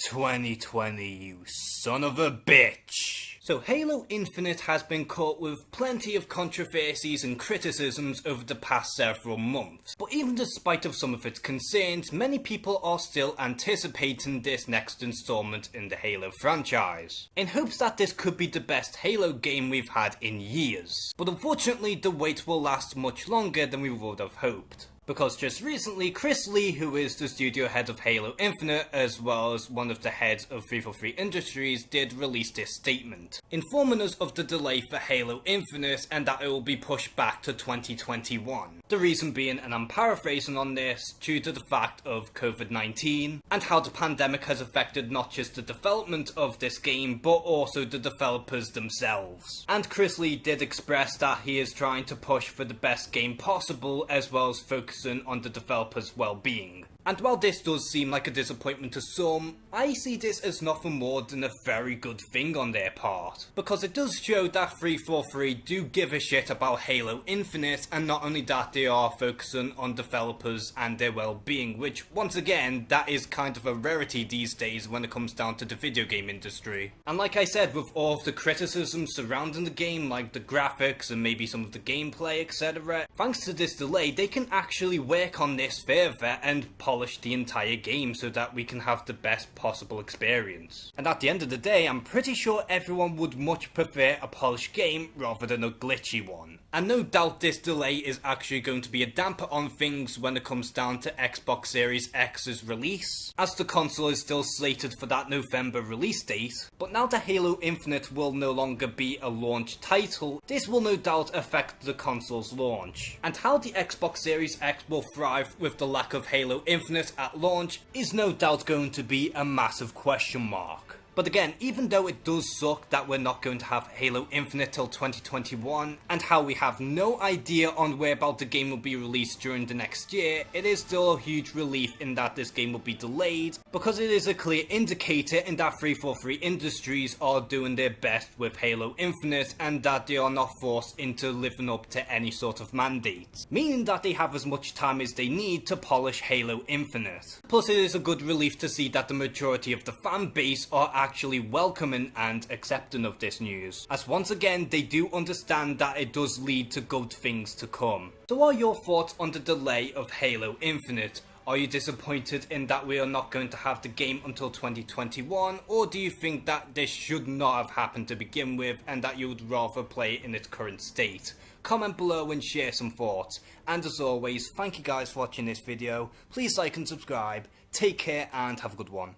2020, you son of a bitch. So Halo Infinite has been caught with plenty of controversies and criticisms over the past several months. But even despite of some of its concerns, many people are still anticipating this next installment in the Halo franchise, in hopes that this could be the best Halo game we've had in years. But unfortunately, the wait will last much longer than we would have hoped. Because just recently, Chris Lee, who is the studio head of Halo Infinite, as well as one of the heads of 343 Industries, did release this statement, informing us of the delay for Halo Infinite and that it will be pushed back to 2021. The reason being, and I'm paraphrasing on this, due to the fact of COVID-19, and how the pandemic has affected not just the development of this game, but also the developers themselves. And Chris Lee did express that he is trying to push for the best game possible, as well as focusing on the developers' well-being. And while this does seem like a disappointment to some, I see this as nothing more than a very good thing on their part. Because it does show that 343 do give a shit about Halo Infinite, and not only that, they are focusing on developers and their well-being, which once again, that is kind of a rarity these days when it comes down to the video game industry. And like I said, with all of the criticism surrounding the game, like the graphics and maybe some of the gameplay, etc., thanks to this delay, they can actually work on this further and polish the entire game so that we can have the best possible experience. And at the end of the day, I'm pretty sure everyone would much prefer a polished game rather than a glitchy one. And no doubt this delay is actually going to be a damper on things when it comes down to Xbox Series X's release, as the console is still slated for that November release date. But now that Halo Infinite will no longer be a launch title, this will no doubt affect the console's launch. And how the Xbox Series X will thrive with the lack of Halo Infinite at launch is no doubt going to be a massive question mark. But again, even though it does suck that we're not going to have Halo Infinite till 2021, and how we have no idea on whereabout the game will be released during the next year, it is still a huge relief in that this game will be delayed, because it is a clear indicator in that 343 Industries are doing their best with Halo Infinite, and that they are not forced into living up to any sort of mandate, meaning that they have as much time as they need to polish Halo Infinite. Plus, it is a good relief to see that the majority of the fan base are actually welcoming and accepting of this news, as once again they do understand that it does lead to good things to come. So what are your thoughts on the delay of Halo Infinite? Are you disappointed in that we are not going to have the game until 2021, or do you think that this should not have happened to begin with and that you would rather play it in its current state? Comment below and share some thoughts. And as always, thank you guys for watching this video. Please like and subscribe. Take care and have a good one.